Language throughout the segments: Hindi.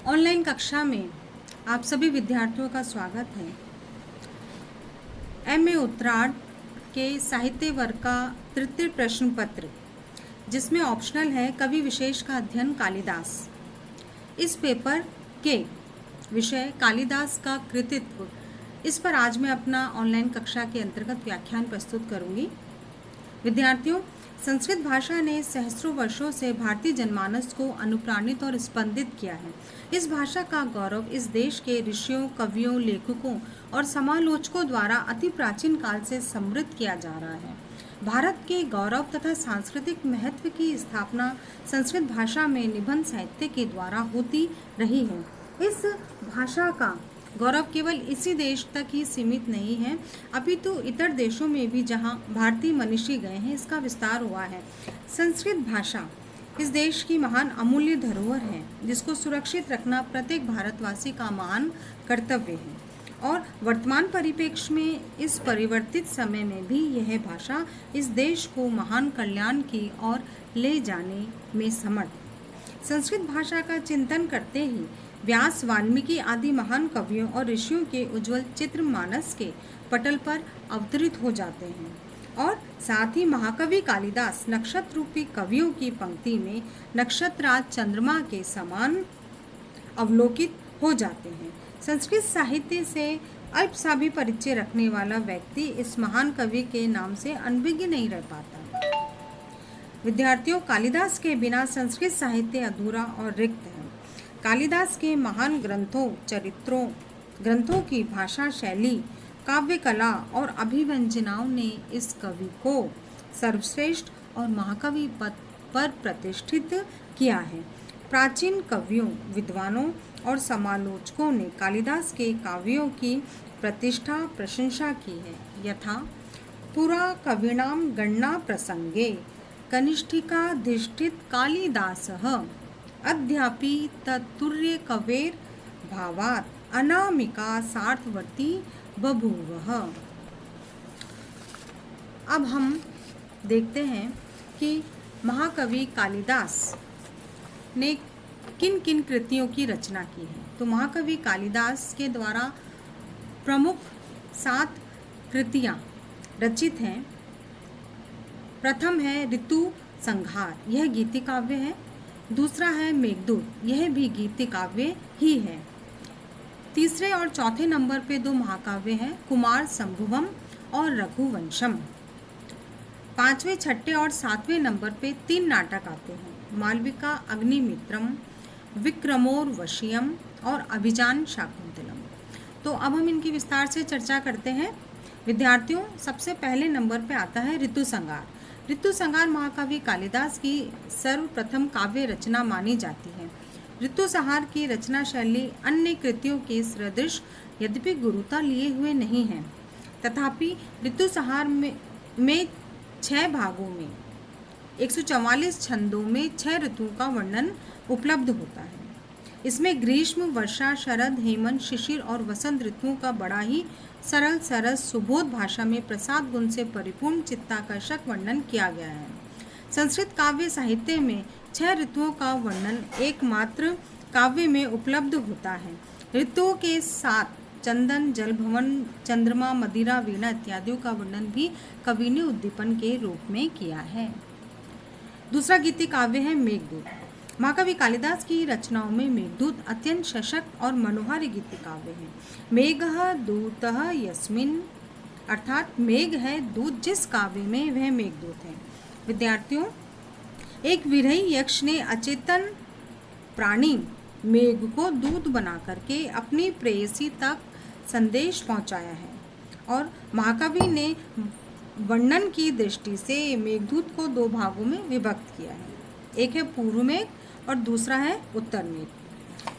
ऑनलाइन कक्षा में आप सभी विद्यार्थियों का स्वागत है। एमए उत्तरार्ध के साहित्य वर्ग का तृतीय प्रश्न पत्र, जिसमें ऑप्शनल है कवि विशेष का अध्ययन कालिदास। इस पेपर के विषय कालिदास का कृतित्व, इस पर आज मैं अपना ऑनलाइन कक्षा के अंतर्गत व्याख्यान प्रस्तुत करूंगी। विद्यार्थियों, संस्कृत भाषा ने सहस्त्रों वर्षों से भारतीय जनमानस को अनुप्राणित और स्पंदित किया है। इस भाषा का गौरव इस देश के ऋषियों, कवियों, लेखकों और समालोचकों द्वारा अति प्राचीन काल से समृद्ध किया जा रहा है। भारत के गौरव तथा सांस्कृतिक महत्व की स्थापना संस्कृत भाषा में निबंध साहित्य के द्वारा होती रही है। इस भाषा का गौरव केवल इसी देश तक ही सीमित नहीं है, अपितु इतर देशों में भी जहां भारतीय मनीषी गए हैं इसका विस्तार हुआ है। संस्कृत भाषा इस देश की महान अमूल्य धरोहर है, जिसको सुरक्षित रखना प्रत्येक भारतवासी का महान कर्तव्य है। और वर्तमान परिप्रेक्ष्य में इस परिवर्तित समय में भी यह भाषा इस देश को महान कल्याण की ओर ले जाने में समर्थ। संस्कृत भाषा का चिंतन करते ही व्यास, वाल्मीकि आदि महान कवियों और ऋषियों के उज्जवल चित्र मानस के पटल पर अवतरित हो जाते हैं, और साथ ही महाकवि कालिदास नक्षत्र रूपी कवियों की पंक्ति में नक्षत्रराज चंद्रमा के समान अवलोकित हो जाते हैं। संस्कृत साहित्य से अल्प सा भी परिचय रखने वाला व्यक्ति इस महान कवि के नाम से अनभिज्ञ नहीं रह पाता। विद्यार्थियों, कालिदास के बिना संस्कृत साहित्य अधूरा और रिक्त है। कालिदास के महान ग्रंथों की भाषा शैली, काव्य कला और अभिव्यंजनाओं ने इस कवि को सर्वश्रेष्ठ और महाकवि पद पर प्रतिष्ठित किया है। प्राचीन कवियों, विद्वानों और समालोचकों ने कालिदास के काव्यों की प्रतिष्ठा प्रशंसा की है। यथा पुरा कवीनाम गणना प्रसंगे कनिष्ठिकाधिष्ठित कालिदासः अद्यापि तत्तुल्य कवेर भावात् अनामिका सार्थवर्ती बभूवः। अब हम देखते हैं कि महाकवि कालिदास ने किन किन कृतियों की रचना की है। तो महाकवि कालिदास के द्वारा प्रमुख 7 कृतियां रचित हैं। प्रथम है ऋतु संहार, यह गीति काव्य है। दूसरा है मेघदूत, यह भी गीति काव्य ही है। तीसरे और चौथे नंबर पे 2 महाकाव्य हैं, कुमार संभवम और रघुवंशम। 5वें, 6ठे और 7वें नंबर पे 3 नाटक आते हैं, मालविका अग्निमित्रम, विक्रमोर्वशीयम और अभिजान शाकुंतलम। तो अब हम इनकी विस्तार से चर्चा करते हैं। विद्यार्थियों, सबसे पहले नंबर पे आता है ऋतु संहार। ऋतु संहार महाकवि कालिदास की सर्वप्रथम काव्य रचना मानी जाती है। ऋतु संहार की रचना शैली अन्य कृतियों के सदृश यद्यपि गुरुता लिए हुए नहीं है, तथापि ऋतु संहार में 6 भागों में 144 छंदों में 6 ऋतुओं का वर्णन उपलब्ध होता है। इसमें ग्रीष्म, वर्षा, शरद, हेमंत, शिशिर और वसंत ऋतुओं का बड़ा ही सरल, सरस, सुबोध भाषा में प्रसाद गुण से परिपूर्ण चित्ताकर्षक वर्णन किया गया है। संस्कृत काव्य साहित्य में 6 ऋतुओं का वर्णन एकमात्र काव्य में उपलब्ध होता है। ऋतुओं के साथ चंदन, जलभवन, चंद्रमा, मदिरा, वीणा इत्यादियों का वर्णन भी कवि ने उद्दीपन के रूप में किया है। दूसरा गीति काव्य है मेघदूत। महाकवि कालिदास की रचनाओं में मेघदूत अत्यंत सशक्त और मनोहारी गीति काव्य है। मेघः दूतः यस्मिन्, अर्थात मेघ है दूत जिस काव्य में, वह मेघदूत है। विद्यार्थियों, एक विरही यक्ष ने अचेतन प्राणी मेघ को दूत बना करके अपनी प्रेयसी तक संदेश पहुंचाया है, और महाकवि ने वर्णन की दृष्टि से मेघदूत को 2 भागों में विभक्त किया है। एक है पूर्व मेघ और दूसरा है उत्तर मेघ।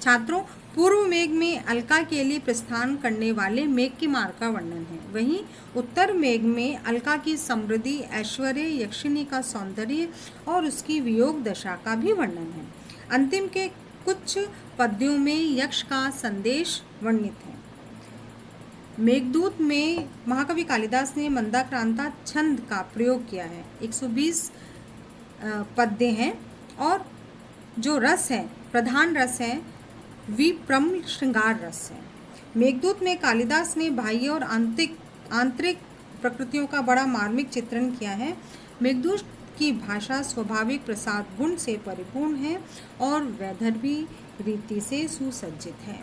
छात्रों, पूर्व मेघ में अलका के लिए प्रस्थान करने वाले मेघ के मार्ग का वर्णन है, वहीं उत्तर मेघ में अलका की समृद्धि, ऐश्वर्य, यक्षिणी का सौंदर्य और उसकी वियोग दशा का भी वर्णन है। अंतिम के कुछ पद्यों में यक्ष का संदेश वर्णित है। मेघदूत में महाकवि कालिदास ने मंदाक्रांता छंद का प्रयोग किया है। 120 पद्य हैं, और जो रस है, प्रधान रस है विप्रम श्रृंगार रस है। मेघदूत में कालिदास ने बाह्य और आंतरिक प्रकृतियों का बड़ा मार्मिक चित्रण किया है। मेघदूत की भाषा स्वाभाविक प्रसाद गुण से परिपूर्ण है और वैदर्भी रीति से सुसज्जित है।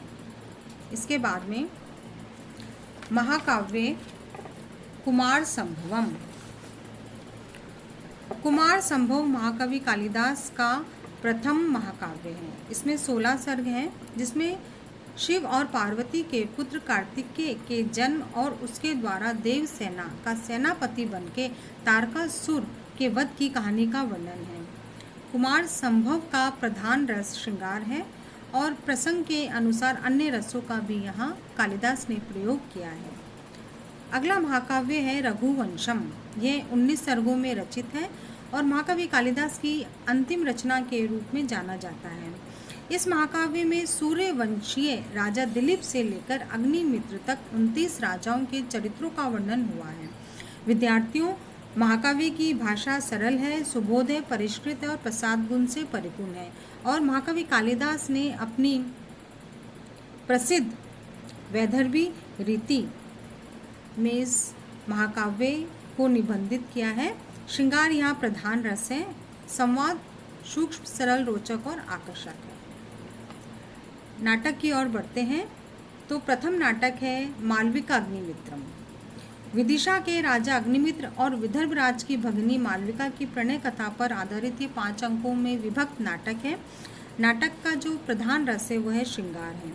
इसके बाद में महाकाव्य कुमार संभवम। कुमार संभव महाकवि कालिदास का प्रथम महाकाव्य है। इसमें 16 सर्ग हैं, जिसमें शिव और पार्वती के पुत्र कार्तिकेय के जन्म और उसके द्वारा देवसेना का सेनापति बनके तारकासुर के वध की कहानी का वर्णन है। कुमार संभव का प्रधान रस श्रृंगार है और प्रसंग के अनुसार अन्य रसों का भी यहाँ कालिदास ने प्रयोग किया है। अगला महाकाव्य है रघुवंशम। यह 19 सर्गों में रचित है और महाकवि कालिदास की अंतिम रचना के रूप में जाना जाता है। इस महाकाव्य में सूर्यवंशीय राजा दिलीप से लेकर अग्निमित्र तक 29 राजाओं के चरित्रों का वर्णन हुआ है। विद्यार्थियों, महाकाव्य की भाषा सरल है, सुबोध है, परिष्कृत है और प्रसाद गुण से परिपूर्ण है और महाकवि कालिदास ने अपनी प्रसिद्ध वैदर्भी रीति में इस महाकाव्य को निबंधित किया है। श्रृंगार यहाँ प्रधान रस है। संवाद सूक्ष्म, सरल, रोचक और आकर्षक है। नाटक की ओर बढ़ते हैं तो प्रथम नाटक है मालविका अग्निमित्रम। विदिशा के राजा अग्निमित्र और विदर्भ राज की भगिनी मालविका की प्रणय कथा पर आधारित ये 5 अंकों में विभक्त नाटक है। नाटक का जो प्रधान रस है वह है श्रृंगार है।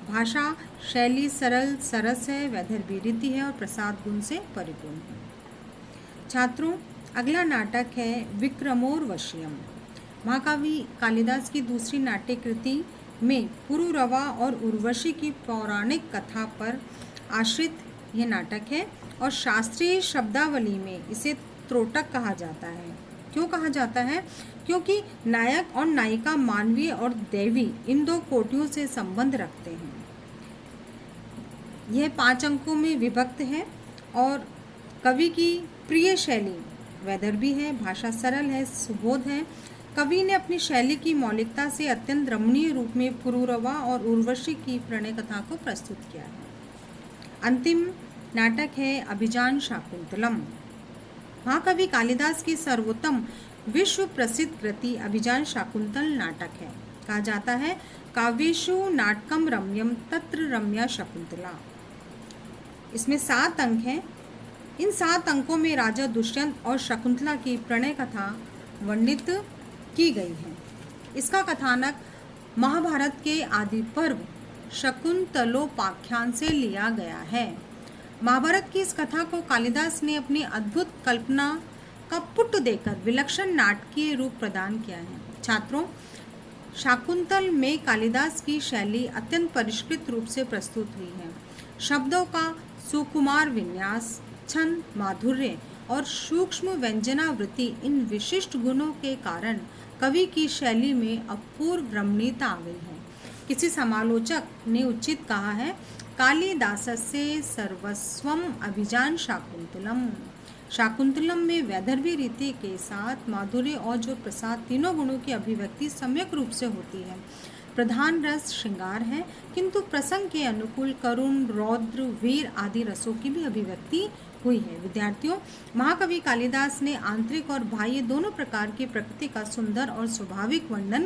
भाषा शैली सरल सरस है, वैदर्भी रीति है और प्रसाद गुण से परिपूर्ण है। छात्रों, अगला नाटक है विक्रमोर्वशीयम। महाकवि कालिदास की दूसरी नाट्य कृति में पुरुरवा और उर्वशी की पौराणिक कथा पर आश्रित यह नाटक है और शास्त्रीय शब्दावली में इसे त्रोटक कहा जाता है। क्यों कहा जाता है? क्योंकि नायक और नायिका मानवीय और दैवी इन 2 कोटियों से संबंध रखते हैं। यह 5 अंकों में विभक्त है और कवि की प्रिय शैली वैदर्भी है, भाषा सरल है, सुबोध है। कवि ने अपनी शैली की मौलिकता से अत्यंत रमणीय रूप में पुरुरवा और उर्वशी की प्रणय कथा को प्रस्तुत किया है। अंतिम नाटक है अभिजान शाकुंतलम। महाकवि कालिदास की सर्वोत्तम विश्व प्रसिद्ध कृति अभिजान शाकुंतल नाटक है। कहा जाता है काव्येषु नाटकम रम्यम तत्र रम्या शकुंतला। इसमें 7 अंक हैं। इन 7 अंकों में राजा दुष्यंत और शकुंतला की प्रणय कथा वर्णित की गई है। इसका कथानक महाभारत के आदि पर्व शकुंतलोपाख्यान से लिया गया है। महाभारत की इस कथा को कालिदास ने अपनी अद्भुत कल्पना का पुट देकर विलक्षण नाटकीय रूप प्रदान किया है। छात्रों, शाकुंतल में कालिदास की शैली अत्यंत परिष्कृत रूप से प्रस्तुत हुई है। शब्दों का सुकुमार विन्यास, छंद, माधुर्य और सूक्ष्म व्यंजनावृत्ति इन विशिष्ट गुणों के कारण कवि की शैली में अपूर्व रमणीयता आ गई है। किसी समालोचक ने उचित कहा है कालिदासस्य सर्वस्वम अभिजान शाकुंतलम। शाकुंतलम में वैदर्भी रीति के साथ माधुर्य और जो प्रसाद तीनों गुणों की अभिव्यक्ति सम्यक रूप से होती है। प्रधान रस श्रृंगार है, किंतु प्रसंग के अनुकूल करुण, रौद्र, वीर आदि रसों की भी अभिव्यक्ति हुई है। विद्यार्थियों, महाकवि कालिदास ने आंतरिक और बाह्य दोनों प्रकार की प्रकृति का सुंदर और स्वाभाविक वर्णन